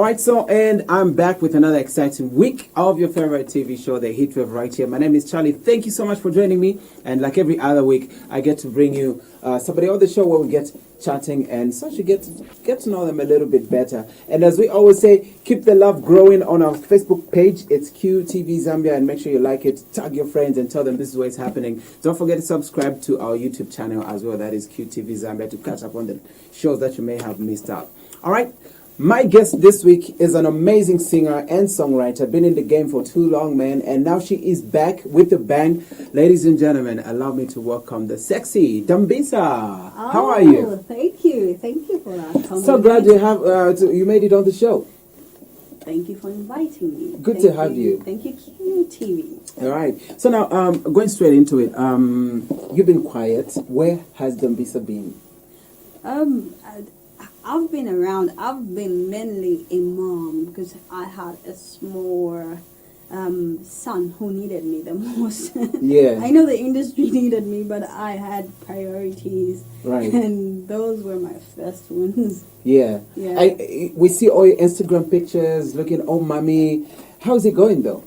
All right, and I'm back with another exciting week of your favorite TV show, The Heatwave, right here. My name is Charlie. Thank you so much for joining me. And like every other week, I get to bring you somebody on the show where we get chatting and such you get to know them a little bit better. And as we always say, keep the love growing on our Facebook page. It's QTV Zambia, and make sure you like it, tag your friends, and tell them this is where it's happening. Don't forget to subscribe to our YouTube channel as well. That is QTV Zambia, to catch up on the shows that you may have missed out. All right. My guest this week is an amazing singer and songwriter. Been in the game for too long, man, and now she is back with a bang. Ladies and gentlemen, allow me to welcome the sexy Dambisa. How are you? Thank you for that. So glad you have you made it on the show. Thank you for inviting me. Good to have you. Thank you, QTV. All right. So now, going straight into it. You've been quiet. Where has Dambisa been? I've been around. I've been mainly a mom because I had a small son who needed me the most. Yeah. I know the industry needed me, but I had priorities. Right. And those were my first ones. Yeah. Yeah. We see all your Instagram pictures looking all mommy. How's it going though?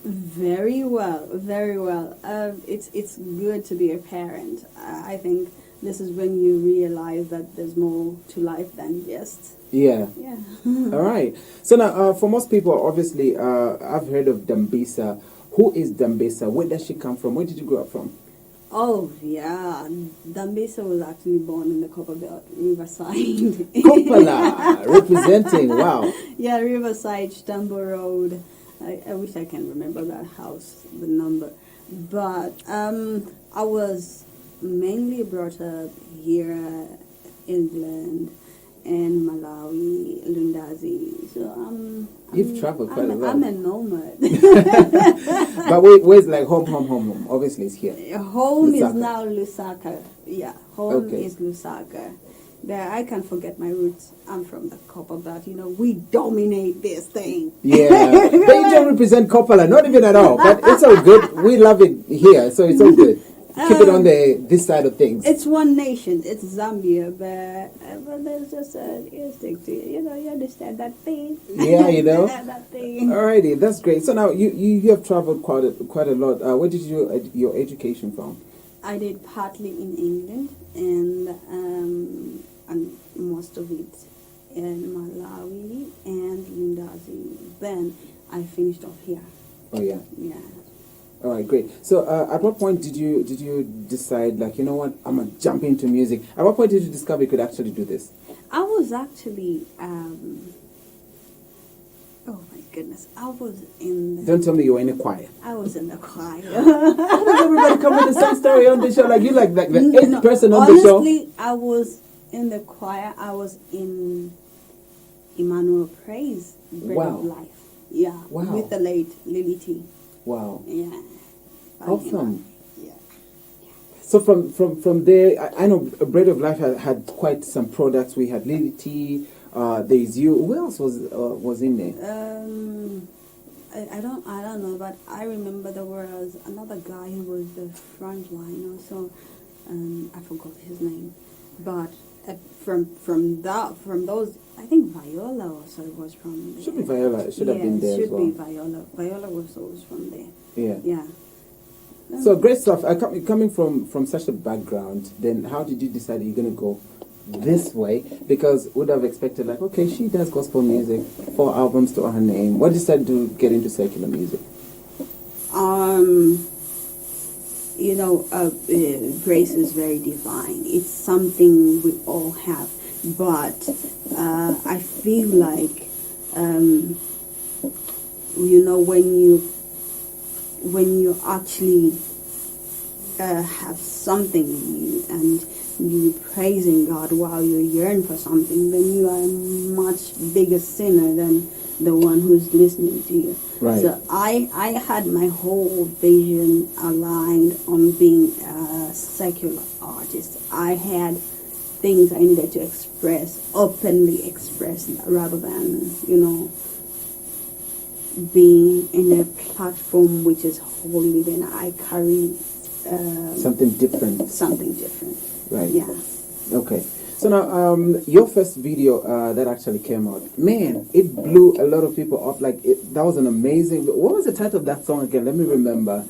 Very well, very well. It's good to be a parent. I think this is when you realize that there's more to life than just... Yeah. Yeah. All right. So now, for most people, obviously, I've heard of Dambisa. Who is Dambisa? Where does she come from? Where did you grow up from? Oh, yeah. Dambisa was actually born in the Copperbelt, Riverside. Coppola, representing, wow. Yeah, Riverside, Stambo Road. I wish I can remember that house, the number. But I was mainly brought up here, England, and Malawi, Lundazi. So You've traveled quite a lot. I'm a nomad. But where's like home? Obviously, it's here. Home Lusaka. is now Lusaka. Yeah, home is Lusaka. There, I can't forget my roots. I'm from the Copperbelt. You know, we dominate this thing. Yeah, but you don't represent Coppola, not even at all. But it's all good. We love it here, so it's all good. Keep it on this side of things. It's one nation. It's Zambia, but there's just an instinct to, you understand that thing. Yeah, that thing. Alrighty, that's great. So now you have traveled quite a lot. Where did you do your education from? I did partly in England and most of it in Malawi and Lundazi. Then I finished off here. Oh yeah. Yeah. All right, great. So, at what point did you decide, like, you know what, I'm gonna jump into music? At what point did you discover you could actually do this? I was actually, oh my goodness, I was in. Don't tell me you were in a choir. I was in the choir. How does everybody come with the same story on the show? Like you, like the eighth person on the show. Honestly, I was in the choir. I was in Emmanuel Praise, Bread of Life. Yeah. Wow. With the late Lily T. Wow. Yeah. Awesome. Yeah. So from there, I know Bread of Life had quite some products. We had Lily Tea. There's you. Who else was in there? I don't know, but I remember there was another guy who was the front line also. I forgot his name, but from those, I think Viola also was from there. Should be Viola. It should have been there as well. Should be Viola. Viola was always from there. Yeah. Yeah. So great stuff. Coming from such a background, then how did you decide you're gonna go this way? Because would have expected like, okay, she does gospel music, 4 albums to her name. What decided to get into secular music? Grace is very divine. It's something we all have, but I feel like when you actually have something in you and you praising God while you yearn for something, then you are a much bigger sinner than the one who's listening to you. Right. So I had my whole vision aligned on being a secular artist. I had things I needed to express, openly express, rather than, being in a platform which is holy. Then I carry something different. Something different. Right. Yeah. Okay. So now, your first video that actually came out, man, it blew a lot of people up. Like that was an amazing. What was the title of that song again? Let me remember.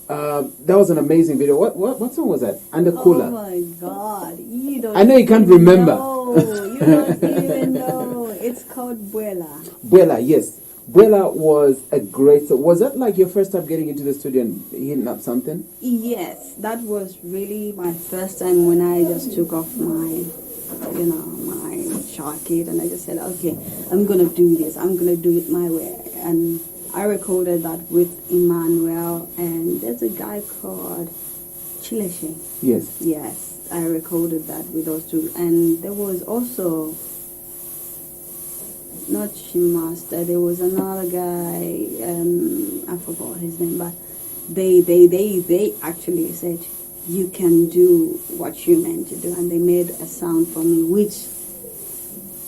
That was an amazing video. What song was that? Under Cooler. Oh my God! You don't. I know you can't even remember. know. You don't even know. It's called Buela. Buela, yes. Buela was a great. Was that like your first time getting into the studio and hitting up something? Yes, that was really my first time when I just took off my, my jacket and I just said, okay, I'm gonna do this. I'm gonna do it my way. And I recorded that with Emmanuel, and there's a guy called Chileche. Yes. Yes, I recorded that with those two. And there was also, not Shimaster, there was another guy, I forgot his name, but they actually said, you can do what you meant to do. And they made a sound for me, which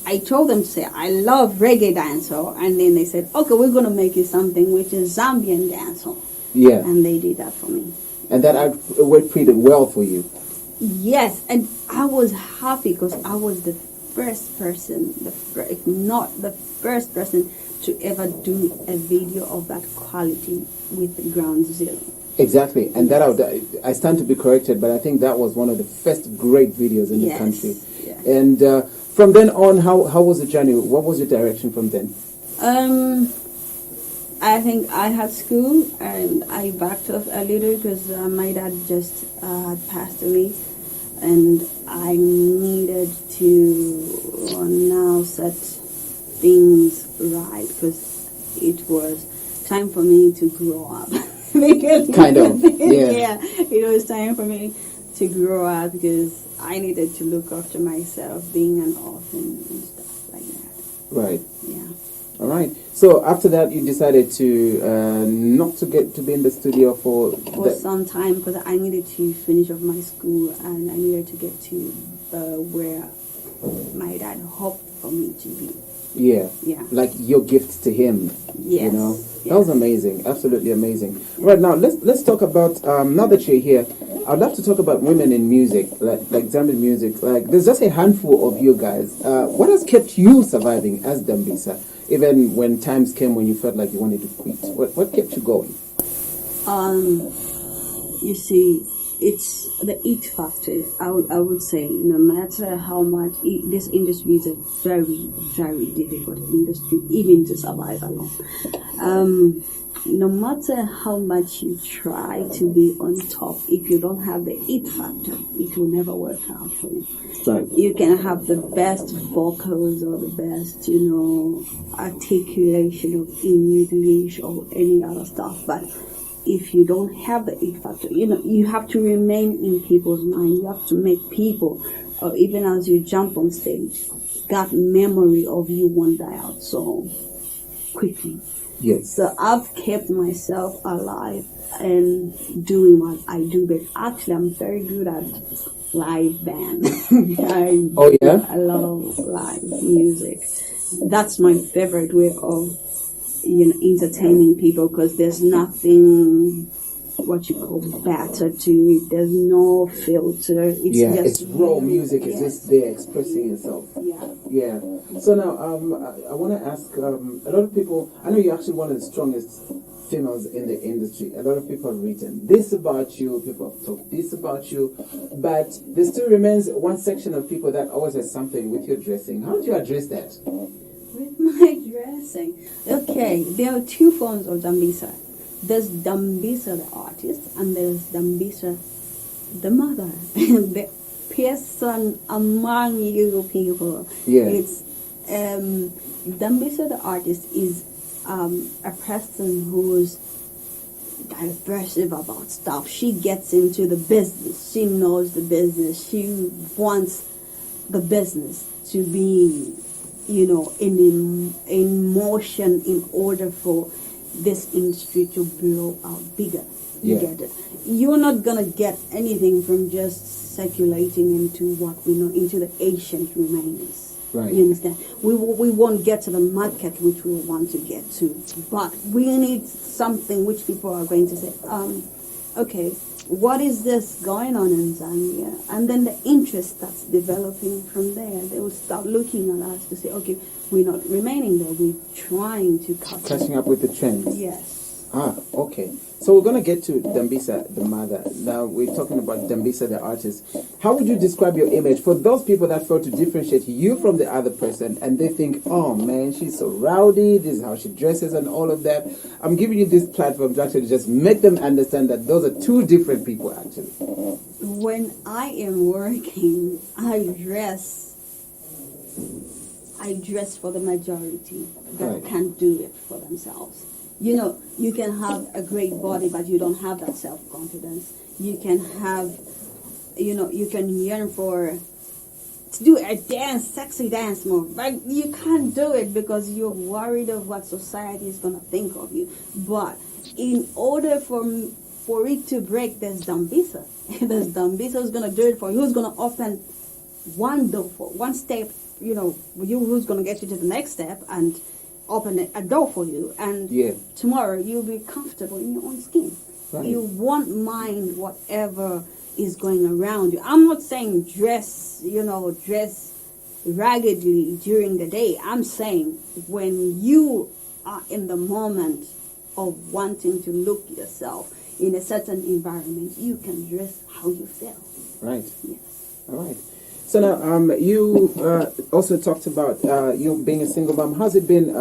I told them to say, I love reggae dancehall. And then they said, okay, we're going to make you something which is Zambian dancehall. Yeah. And they did that for me. And that worked pretty well for you. Yes, and I was happy because I was the first person, if not the first person, to ever do a video of that quality with Ground Zero. Exactly, and that I stand to be corrected, but I think that was one of the first great videos in the country. Yes. And from then on, how was the journey? What was your direction from then? I think I had school and I backed off a little because my dad just had passed away, and I needed to now set things right because it was time for me to grow up. Kind of, yeah. Yeah, it was time for me to grow up because I needed to look after myself, being an orphan and stuff like that. Right. Yeah. All right. So after that, you decided to not to get to be in the studio for some time because I needed to finish off my school and I needed to get to where my dad hoped for me to be. Yeah. Yeah. Like your gift to him. Yes. You know, Yes. that was amazing. Absolutely amazing. Right now, let's talk about now that you're here. I'd love to talk about women in music, like Zambian music. Like, there's just a handful of you guys. What has kept you surviving as Dambisa, even when times came when you felt like you wanted to quit? What kept you going? You see, it's the it factor. I would say, no matter how much this industry is a very, very difficult industry, even to survive alone. No matter how much you try to be on top, if you don't have the it factor, it will never work out for you. Right. You can have the best vocals or the best, articulation of English or any other stuff, but if you don't have the it factor, you have to remain in people's mind. You have to make people, or even as you jump on stage, that memory of you won't die out so quickly. Yes. So I've kept myself alive and doing what I do, but actually I'm very good at live band. Oh yeah? I love live music. That's my favorite way of entertaining people because there's nothing what you call better to it. There's no filter. It's raw music. It's just there expressing itself. Yeah. So now, I want to ask a lot of people. I know you're actually one of the strongest females in the industry. A lot of people have written this about you. People have talked this about you, but there still remains one section of people that always has something with your dressing. How do you address that? With my dressing. Okay, there are two forms of Dambisa. There's Dambisa the artist and there's Dambisa the mother. The person among you people. Yeah. It's Dambisa the artist is a person who's diversive about stuff. She gets into the business. She knows the business. She wants the business to be in motion in order for this industry to blow out bigger. You get it? You're not gonna get anything from just circulating into what we know, into the ancient remains. Right. You understand? We won't get to the market which we want to get to, but we need something which people are going to say, okay, what is this going on in Zambia? And then the interest starts developing from there. They will start looking at us to say, okay, we're not remaining there. We're trying to Catching up with the trends. Yes. Ah, okay. So we're going to get to Dambisa, the mother. Now we're talking about Dambisa, the artist. How would you describe your image for those people that fail to differentiate you from the other person and they think, oh man, she's so rowdy, this is how she dresses and all of that. I'm giving you this platform to actually just make them understand that those are two different people actually. When I am working, I dress for the majority that can't do it for themselves. You know, you can have a great body, but you don't have that self-confidence. You can have, you can yearn to do a sexy dance move, but you can't do it because you're worried of what society is going to think of you. But in order for it to break, there's Dambisa. There's Dambisa who's going to do it for you, who's going to open one door for one step, who's going to get you to the next step and open a door for you, and tomorrow you'll be comfortable in your own skin. Right. You won't mind whatever is going around you. I'm not saying dress raggedly during the day. I'm saying when you are in the moment of wanting to look yourself in a certain environment, you can dress how you feel. Right. Yes. All right. So now, you also talked about you being a single mom. How's it been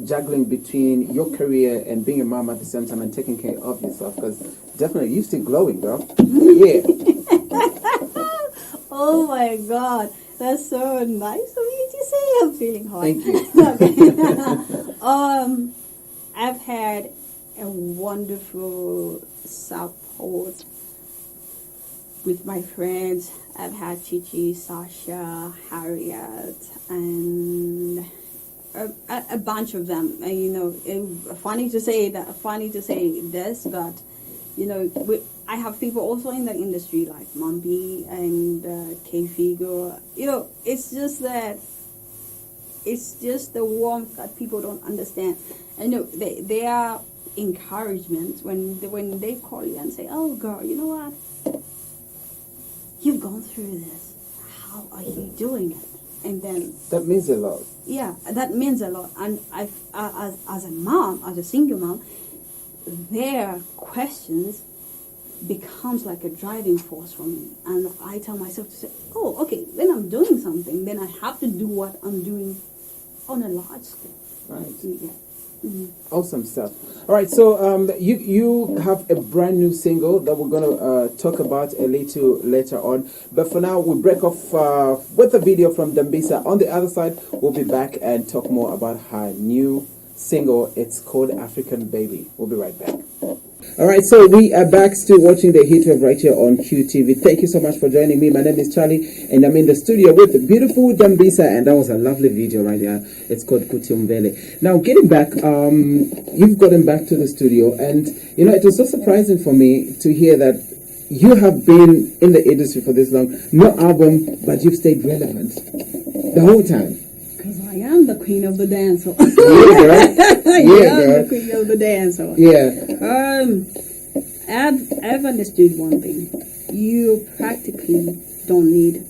juggling between your career and being a mom at the same time and taking care of yourself? Because definitely, you're still glowing, girl. Yeah. Oh my God, that's so nice of you to say. I'm feeling hot. Thank you. Okay. I've had a wonderful support with my friends. I've had Chichi, Sasha, Harriet, and a bunch of them. Funny to say this, but I have people also in the industry like Mambi and K Figo. It's just the warmth that people don't understand. I know they are encouragement when they call you and say, "Oh, girl, you know what? You've gone through this. How are you doing it?" And then that means a lot. Yeah, that means a lot. And as a mom, as a single mom, their questions becomes like a driving force for me. And I tell myself to say, "Oh, okay, then I'm doing something. Then I have to do what I'm doing on a large scale." Right. Yeah. Mm-hmm. Awesome stuff. All right, so you have a brand new single that we're going to talk about a little later on. But for now, we'll break off with a video from Dambisa. On the other side, we'll be back and talk more about her new single. It's called African Baby. We'll be right back. All right, so we are back still watching the Heatwave right here on QTV. Thank you so much for joining me. My name is Charlie, and I'm in the studio with the beautiful Dambisa, and that was a lovely video right there. It's called Kutyumbele. Now, getting back, you've gotten back to the studio, and it was so surprising for me to hear that you have been in the industry for this long, no album, but you've stayed relevant the whole time. I am the queen of the dance hall. Yeah, girl. I am the queen of the dance hall. Yeah. I've understood one thing. You practically don't need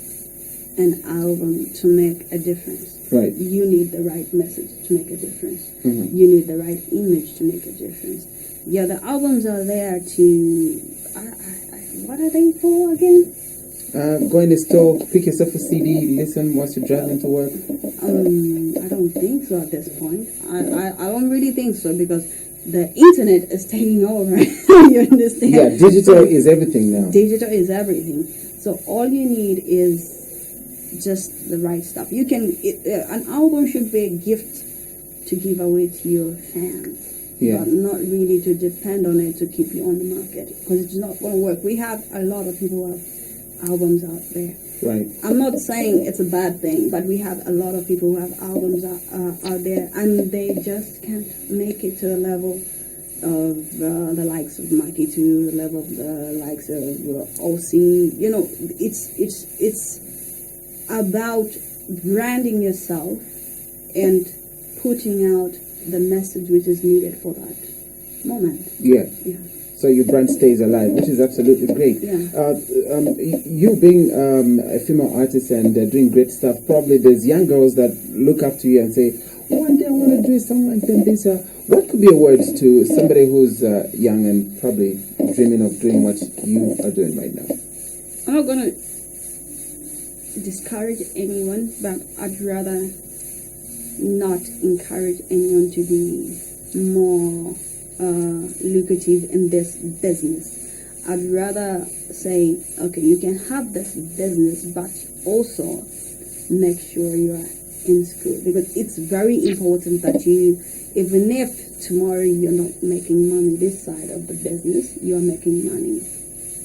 an album to make a difference. Right. You need the right message to make a difference. Mm-hmm. You need the right image to make a difference. Yeah, the albums are there to... what are they for again? Go in the store, pick yourself a CD, listen whilst you're driving to work. I don't think so at this point. I don't really think so because the internet is taking over. You understand? Yeah, digital is everything now. Digital is everything. So all you need is just the right stuff. You can an album should be a gift to give away to your fans. Yeah. But not really to depend on it to keep you on the market because it's not going to work. We have a lot of people who have albums out there. Right. I'm not saying it's a bad thing, but we have a lot of people who have albums out there, and they just can't make it to the level of the likes of Mikey, to the level of the likes of OC. It's about branding yourself and putting out the message which is needed for that moment. Yeah. Yeah. So your brand stays alive, which is absolutely great. Yeah. You being a female artist and doing great stuff, probably there's young girls that look up to you and say, one day I want to do something like Dambisa. What could be a word to somebody who's young and probably dreaming of doing what you are doing right now? I'm not going to discourage anyone, but I'd rather not encourage anyone to be more lucrative in this business. I'd rather say, okay, you can have this business, but also make sure you're in school, because it's very important that you, even if tomorrow you're not making money this side of the business, you're making money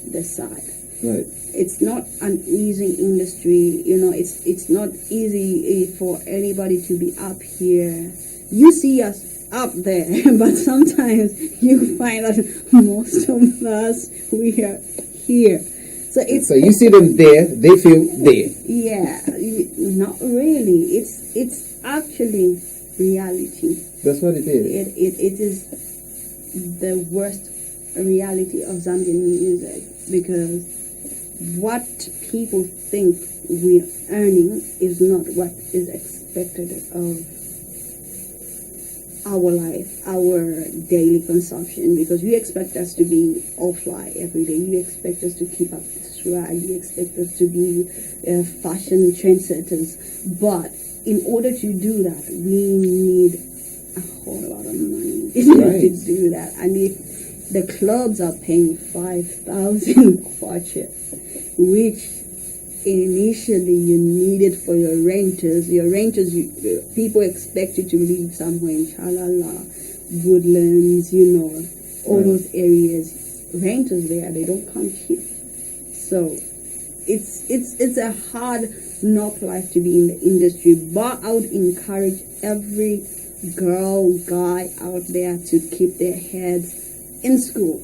this side. Right. It's not an easy industry, it's not easy for anybody to be up here. You see us up there, but sometimes you find that most of us, we are here. So you see them there, they feel there. Yeah, not really. It's actually reality. That's what it is. It is the worst reality of Zambian music, because what people think we're earning is not what is expected of our life, our daily consumption, because you expect us to be all fly every day. You expect us to keep up the swag. You expect us to be fashion trendsetters. But in order to do that, we need a whole lot of money to do that. And if the clubs are paying 5,000 kwacha, which initially you need it for your renters. People expect you to live somewhere in Chalala, Woodlands, all those areas. Renters there, they don't come cheap. So it's a hard knock life to be in the industry. But I would encourage every girl, guy out there to keep their heads in school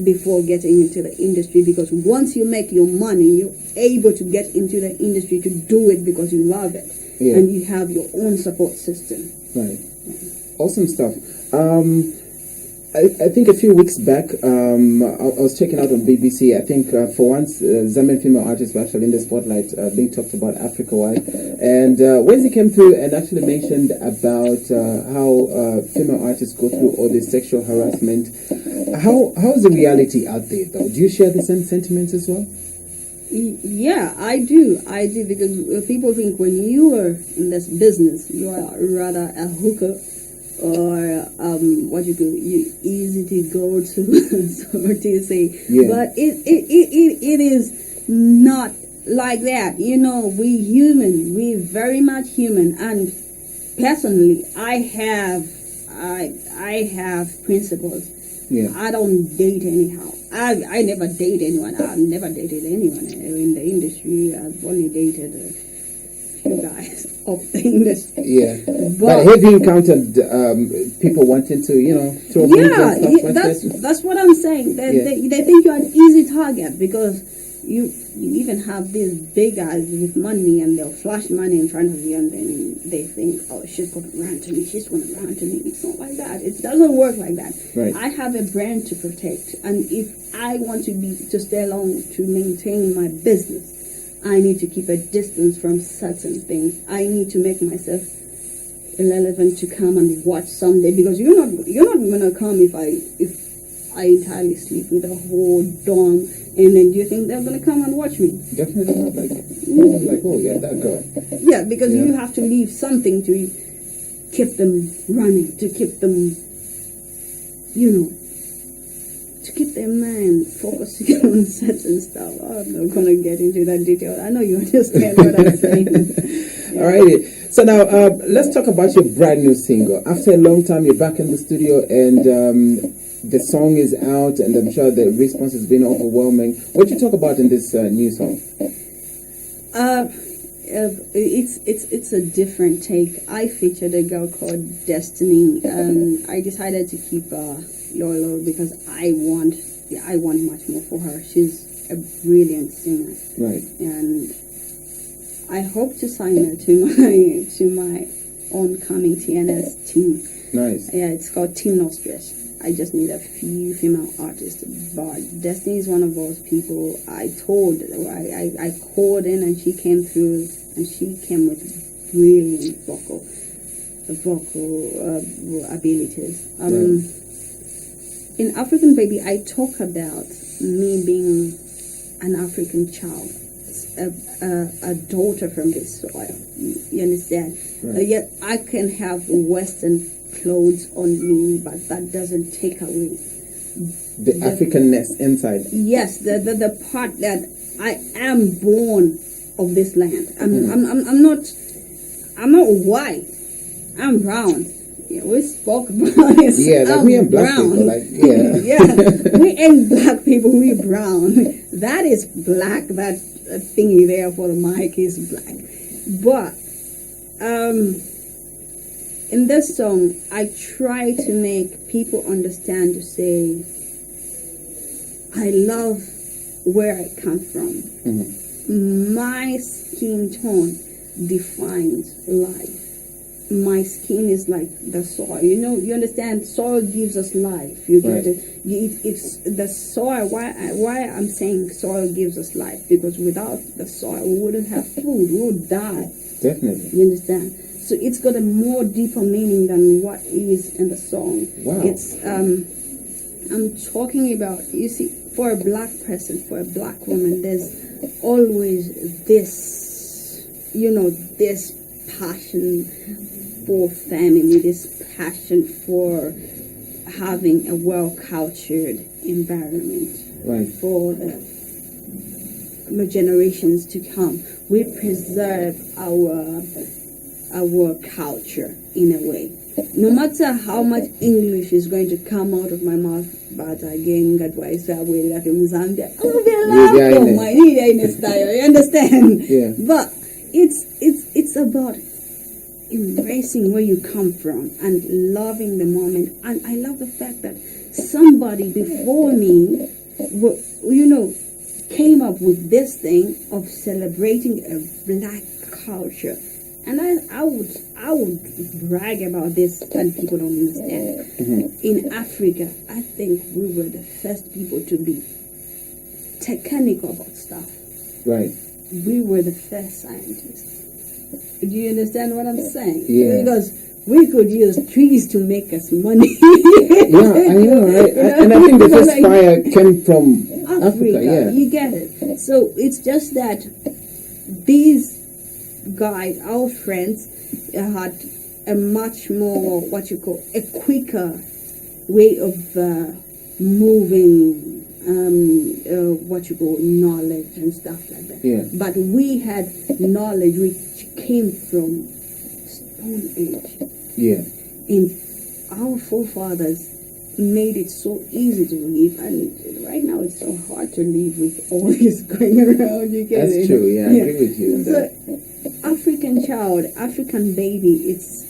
before getting into the industry, because once you make your money, you're able to get into the industry to do it because you love it, and you have your own support system. Right. Awesome stuff. I think a few weeks back, I was checking out on BBC. I think for once, Zambian female artists were actually in the spotlight, being talked about Africa-wide. And Wendy came through and actually mentioned about how female artists go through all this sexual harassment. How's the reality out there, though? Do you share the same sentiments as well? Yeah, I do, because people think when you are in this business, you are rather a hooker, or you easy to go to, so to say. Yeah. But it is not like that. We human, we very much human, and personally, I have principles. Yeah. I don't date anyhow. I never date anyone. I've never dated anyone in the industry. I've only dated a few guys of the industry. Yeah. But have you encountered people wanting to, throw moves and stuff? That's what I'm saying. They think you're an easy target, because you even have these big guys with money, and they'll flash money in front of you, and then they think, oh, she's going to run to me, she's going to run to me. It's not like that. It doesn't work like that. Right. I have a brand to protect, and if I want to stay along to maintain my business, I need to keep a distance from certain things. I need to make myself irrelevant to come and watch someday, because you're not going to come if I entirely sleep with a whole dorm, and then do you think they're going to come and watch me? Definitely not. Like oh yeah, that girl. Yeah, because you have to leave something to keep them running, to keep them, to keep their mind focusing on certain stuff. I'm not going to get into that detail. I know you understand what I'm saying. Yeah. Alrighty. So now let's talk about your brand new single. After a long time, you're back in the studio, and the song is out, and I'm sure the response has been overwhelming. What do you talk about in this new song? It's a different take. I featured a girl called Destiny. I decided to keep low because I want much more for her. She's a brilliant singer, right? And I hope to sign her to my oncoming TNS team. Nice. Yeah, it's called Team No Stress. I just need a few female artists. But Destiny is one of those people I called in, and she came through, and she came with brilliant vocal abilities. In African Baby, I talk about me being an African child, a daughter from this soil. You understand? Right. Yet I can have Western clothes on me, but that doesn't take away the Africanness inside. Yes, the part that I am born of this land. I'm not white. I'm brown. Yeah, we spoke about it. Yeah, like me and black brown. people, like Yeah, we ain't black people. We brown. That is black. That thingy there for the mic is black. But in this song, I try to make people understand, to say, I love where I come from. My skin tone defines life. My skin is like the soil. You understand? Soil gives us life. You get it? It's the soil. Why I'm saying soil gives us life? Because without the soil, we wouldn't have food. We would die. Definitely. You understand? So it's got a more deeper meaning than what is in the song. Wow. It's I'm talking about, you see, for a black person, for a black woman, there's always this, this passion for family, this passion for having a well-cultured environment, right, for the generations to come. We preserve our culture in a way. No matter how much English is going to come out of my mouth, but again, God wise, I will like in Zambia. Style. You understand? Yeah. But it's about embracing where you come from and loving the moment. And I love the fact that somebody before me, came up with this thing of celebrating a black culture. And I would brag about this, and people don't understand. In Africa, I think we were the first people to be technical about stuff. Right. We were the first scientists. Do you understand what I'm saying? Yeah. Because we could use trees to make us money. Yeah, I know, right? And I think the first fire came from Africa. Yeah. You get it. So it's just that these guys, our friends, had a much more, a quicker way of moving, knowledge and stuff like that. Yeah. But we had knowledge which came from Stone Age. Yeah. And our forefathers made it so easy to live, and right now it's so hard to live with all this going around. You get That's it? true. Yeah, I agree with you on that. So, African child, African baby, it's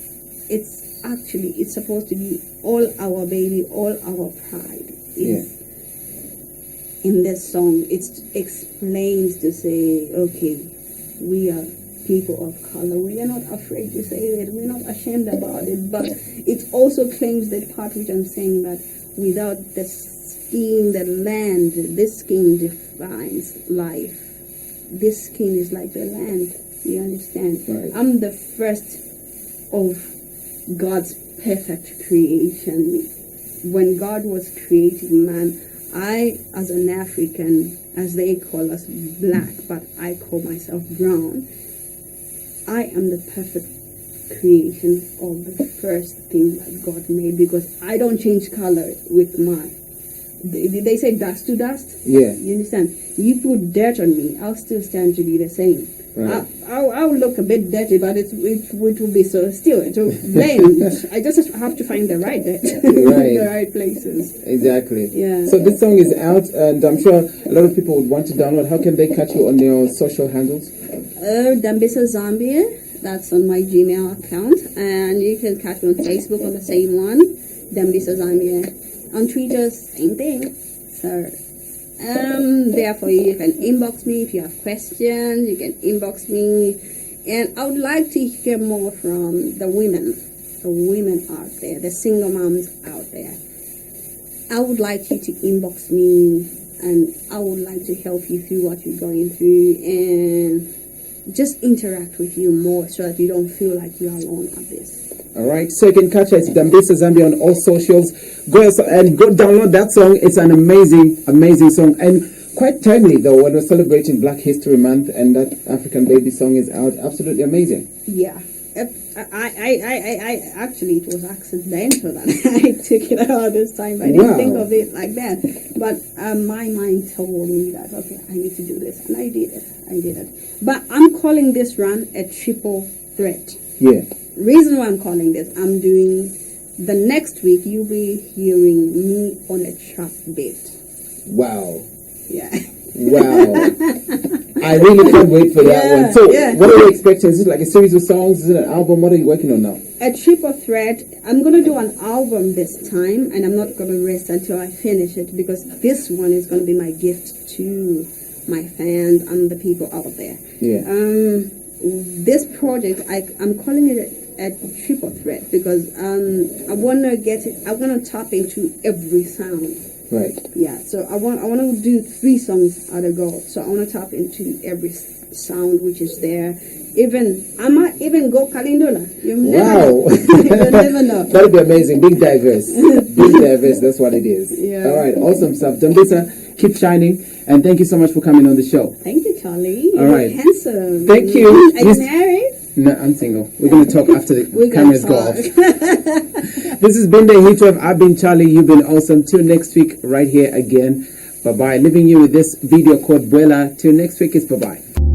supposed to be all our baby, all our pride. In this song, it explains to say, okay, we are people of color. We are not afraid to say that. We're not ashamed about it. But it also claims that part which I'm saying, that without the skin, the land, this skin defines life. This skin is like the land. You understand? Right. I'm the first of God's perfect creation. When God was creating man, I, as an African, as they call us black, but I call myself brown, I am the perfect creation of the first thing that God made, because I don't change color with mine. They say dust to dust? Yeah. You understand? You put dirt on me, I'll still stand to be the same. Right. I'll look a bit dirty, but it will be so still. It will blend. I just have to find the right dirt, Right. the right places. Exactly. Yeah. So this song is out, and I'm sure a lot of people would want to download. How can they catch you on your social handles? Dambisa Zambian. That's on my Gmail account, and you can catch me on Facebook on the same one, Dambisa Zambian. On Twitter, same thing. So. Therefore, you can inbox me if you have questions. You can inbox me, and I would like to hear more from the women out there, the single moms out there. I would like you to inbox me, and I would like to help you through what you're going through and just interact with you more so that you don't feel like you're alone at this. All right, so you can catch her. It's Dambisa Zambia on all socials. Go download that song. It's an amazing song, and quite timely though when we're celebrating Black History Month, and that African Baby song is out. Absolutely amazing. Yeah. I actually, it was accidental that I took it out this time. I didn't think of it like that, but my mind told me that okay, I need to do this, and I did it. But I'm calling this run a triple threat. Yeah. Reason why I'm calling this, I'm doing the next week. You'll be hearing me on a trap beat. Wow. Yeah. Wow. I really can't wait for that one. So, what are you expecting? Is it like a series of songs? Is it an album? What are you working on now? A triple threat. I'm going to do an album this time, and I'm not going to rest until I finish it, because this one is going to be my gift to my fans and the people out there. Yeah. This project, I'm calling it a triple threat because I want to tap into every sound. Right. Yeah, so I want to do 3 songs at a go. So I want to tap into every sound which is there. I might even go Kalindula. You never know. That'll be amazing. Big diverse. Big diverse. That's what it is. Yeah. All right. Awesome stuff. Dambisa, keep shining, and thank you so much for coming on the show. Thank you, Charlie. All right. You're handsome. Thank you. Are you married? No, I'm single. We're going to talk after the cameras go off. This has been the Heatwave. I've been Charlie. You've been awesome. Till next week, right here again. Bye-bye. Leaving you with this video called Buela. Till next week, it's bye-bye.